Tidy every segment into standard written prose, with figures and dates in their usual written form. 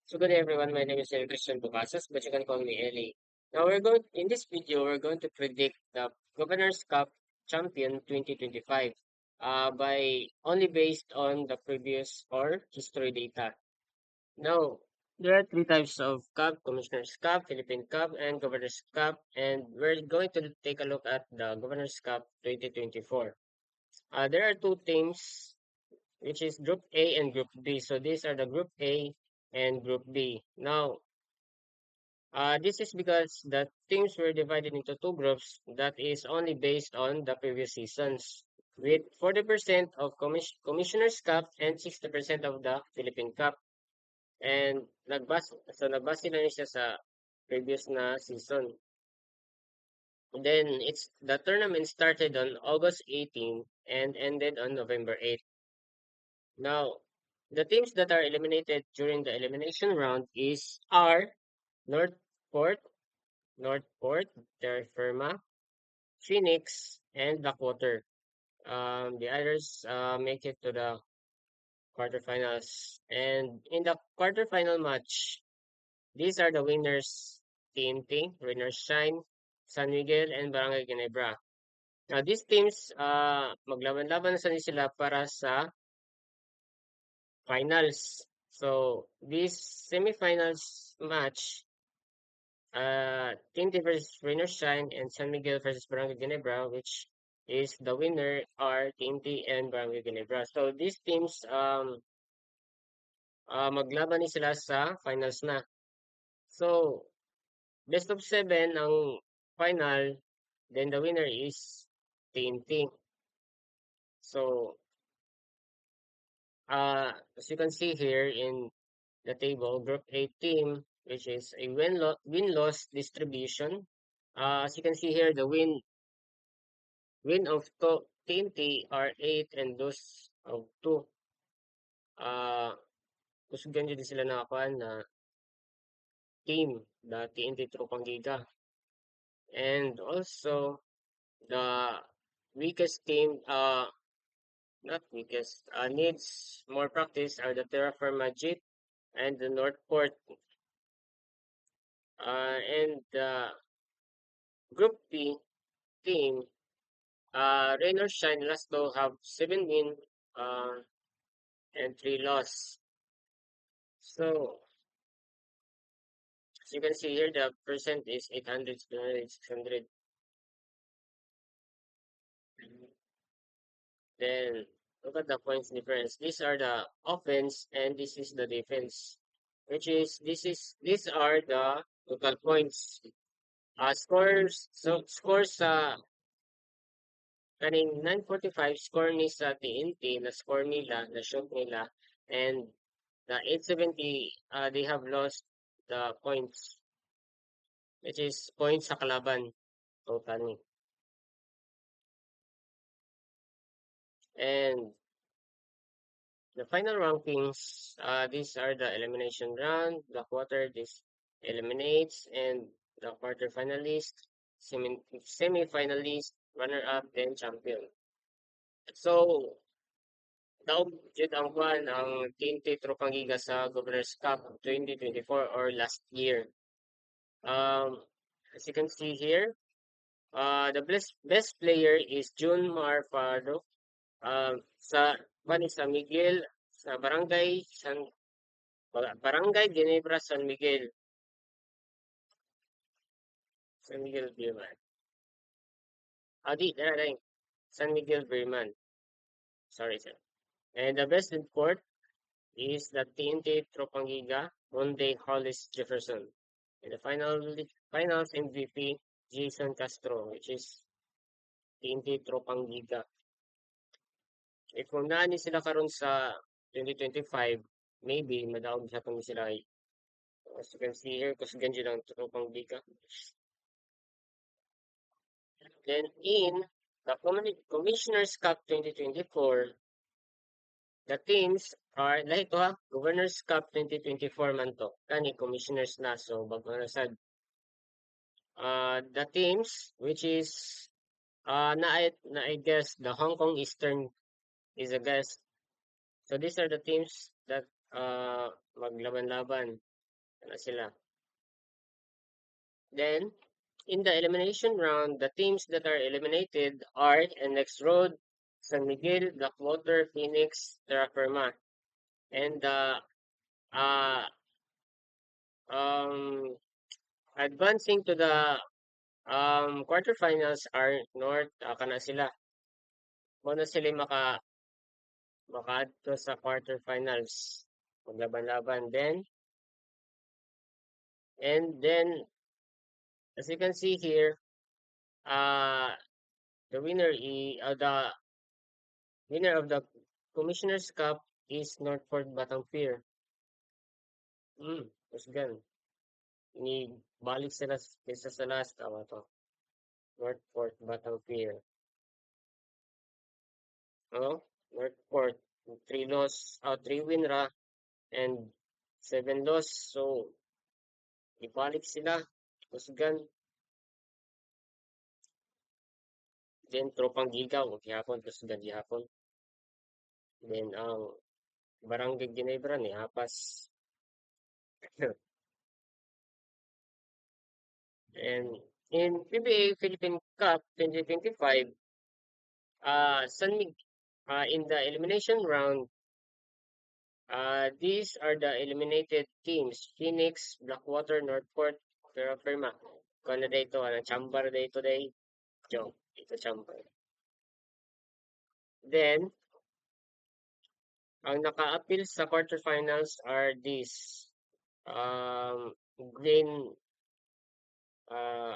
So good day everyone, my name is El Christian Bukasas, but you can call me Eli. Now in this video, we're going to predict the Governor's Cup champion 2025 by only based on the previous or history data. Now, there are three types of cup: Commissioner's Cup, Philippine Cup, and Governor's Cup, and we're going to take a look at the Governor's Cup 2024. There are two teams, which is Group A and Group B. So these are the Group A and Group B. Now, this is because the teams were divided into two groups that is only based on the previous seasons, with 40% of Commissioner's Cup and 60% of the Philippine Cup. And nagbase lang siya sa previous na season. Then the tournament started on August 18 and ended on November 8. Now, the teams that are eliminated during the elimination round are Northport, Northport, Terra Firma, Phoenix, and Blackwater. The others make it to the quarterfinals. And in the quarterfinal match, these are the winners: TNT, Winners Shine, San Miguel, and Barangay Ginebra. Now, these teams, maglaban-laban na sila para sa finals. So, this semifinals match, TNT versus Winners Shine and San Miguel versus Barangay Ginebra, which is the winner are TNT and Barangay Ginebra. So, these teams, maglaban ni sila sa finals na. So, best of 7 ang final, then the winner is TNT. So, as you can see here in the table, Group A team, which is a win-loss distribution. As you can see here, the win of TNT are 8 and loss of 2. Kusgan din sila nakakuha na team, the TNT Tropang Giga. And also, the weakest team, not weakest, needs more practice are the Terra Firma Jeep and the Northport. And the Group B team, Rain or Shine Lasto have 7 win uh, and 3 loss. So, as you can see here, the percent is 800, 600. Then, look at the points difference. These are the offense and this is the defense. These are the total points. Scores sa kaning 945 score ni sa TNT na score nila, na shoot nila, and the 870 they have lost the points, which is points sa kalaban totally. And the final rankings, these are the elimination round, the quarter this eliminates, and the quarter finalist, semi-finalist, runner-up, then champion. So, daog jud ang kwan ang TNT Tropang Giga sa Governor's Cup 2024 or last year. As you can see here, the best player is June Marfado. Sa San Miguel, sa Barangay Ginebra, San Miguel. San Miguel Birman. San Miguel Birman. Sorry, sir. And the best in court is the TNT Tropang Giga, Monday Hollis Jefferson. In the finals MVP, Jason Castro, which is TNT Tropang Giga. If kung naani sila karon sa 2025, maybe madaog sa kung sila ay, as you can see here, kusgan dyan ang Tropang Giga. Then in the Commissioner's Cup 2024, the teams are, like ito Governor's Cup 2024 man to. Kani Commissioners na, so bago na sad. The teams, which is, I guess, the Hong Kong Eastern is a guest. So these are the teams that maglaban-laban. Na sila. Then, in the elimination round, the teams that are eliminated are NX Road, San Miguel, Blackwater, Phoenix, Terra Firma. And the uh, um, advancing to the quarterfinals are North, kana sila. Muna sila makaadto sa quarterfinals. Maglaban-laban. Then, as you can see here, uh, the winner of the Commissioner's Cup is Northport Batangpier. Kusgan. Balik sila kaysa sa last, to. Northport Batangpier. Oh, Northport. Three win ra, and 7 loss. So, ibalik sila. Kusgan. Then, Tropang Gigaw. Gihapon. Kusgan gihapon. Then, ang Barangay Ginebra ni Hapas. And in PBA Philippine Cup 2025, San Mig in the elimination round, these are the eliminated teams: Phoenix, Blackwater, Northport, Terra Firma. Kung dito, chamber day today. Joke, ito chamber. Then, ang naka-appeal sa quarterfinals are these. Green, uh,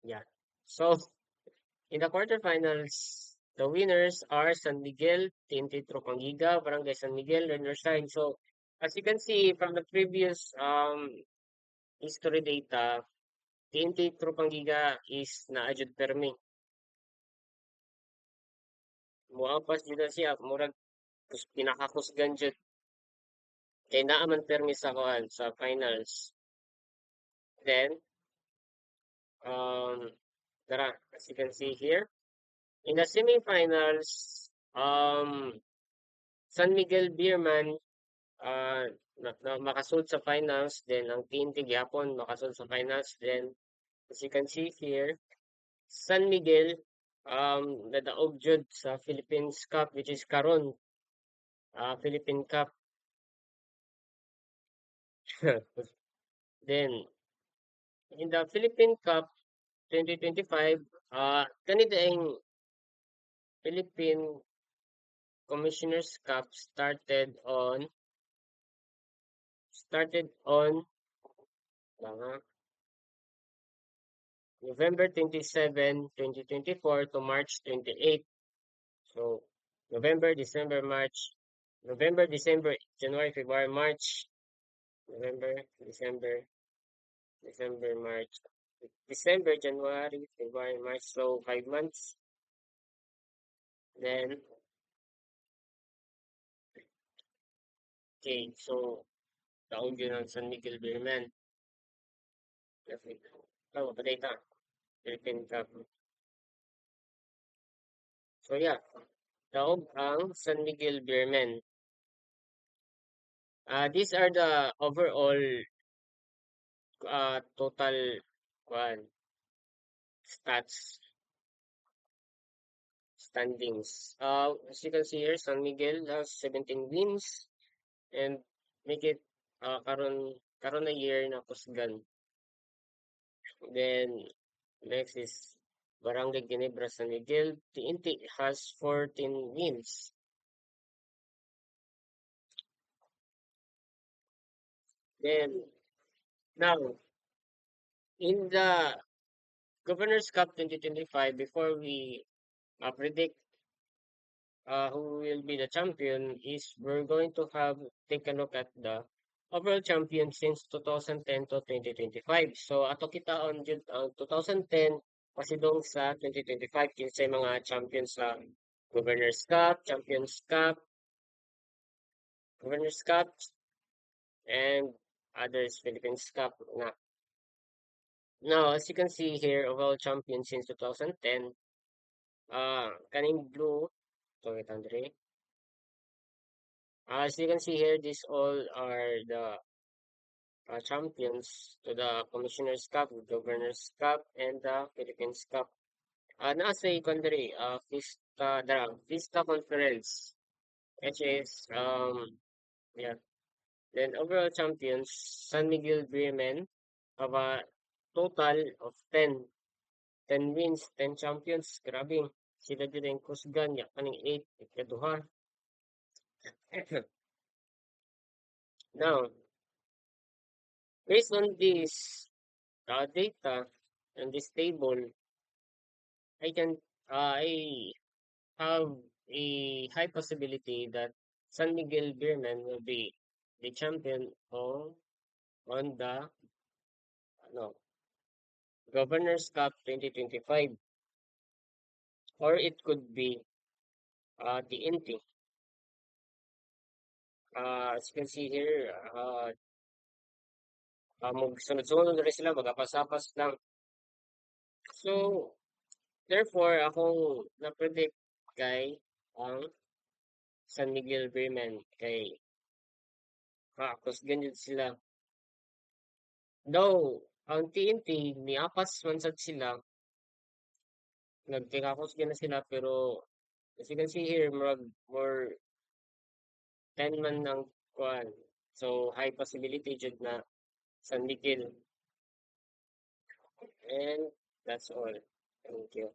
yeah. So, in the quarterfinals, the winners are San Miguel, TNT Tropangiga, Barangay San Miguel, Riverside. So, as you can see from the previous history data, TNT Tropangiga is naadjud permi. Muapas jud na siya, murag pinakakusgan jud. Kay naa man permi sa sa finals. Then, um, tara, as you can see here, in the semifinals, San Miguel Beerman makasold sa finals, then ang TNT gyapon makasold sa finals. Then as you can see here, San Miguel nadaog jud sa Philippines Cup, which is karon Philippine Cup. Then in the Philippine Cup 2025, kanina ang Philippine Commissioners Cup started on November 27, 2024 to March 28. So, November, December, January, February, March, November, December, March, December, January, February, March. So, 5 months. Then, okay, so, taon yun ang San Miguel Beerman. Oh, data. Philippine Cup. So, yeah, taon ang San Miguel Beerman. These are the overall total stats standings. As you can see here, San Miguel has 17 wins and make it karon na year na kusgan. Then next is Barangay Ginebra San Miguel. TNT has 14 wins. Then now in the Governor's Cup 2025, before we predict who will be the champion, is we're going to take a look at the overall champion since 2010 to 2025. So ato kita on 2010 pasidong sa 2025 kinsay mga champions sa Governor's Cup, Champions Cup, Governor's Cup, and others Philippines Cup na. Now, as you can see here, overall champion since 2010, kaning blue, so wait, Andre. As you can see here, these all are the champions to the Commissioner's Cup, Governor's Cup, and the Philippines Cup. Nasa secondary, Vista Conference, which is, yeah. Then overall champions, San Miguel Bremen, have a total of 10 wins, 10 champions. Grabe. Sila din ang kusgan, ya kaning 8, ikaduha. Now, based on this data and this table, I can I have a high possibility that San Miguel Beerman will be the champion on the no, Governor's Cup 2025, or it could be TNT. As you can see here, magsunod-sunod na rin sila, magapas-apas lang. So, therefore, akong na-predict kay ang San Miguel Beerman kay ganyan sila. Though, ang TNT, niapas man sad sila, nagtikakos na sila, pero as you can see here, more 10 man ng kuan. So, high possibility jud na San Miguel. And that's all. Thank you.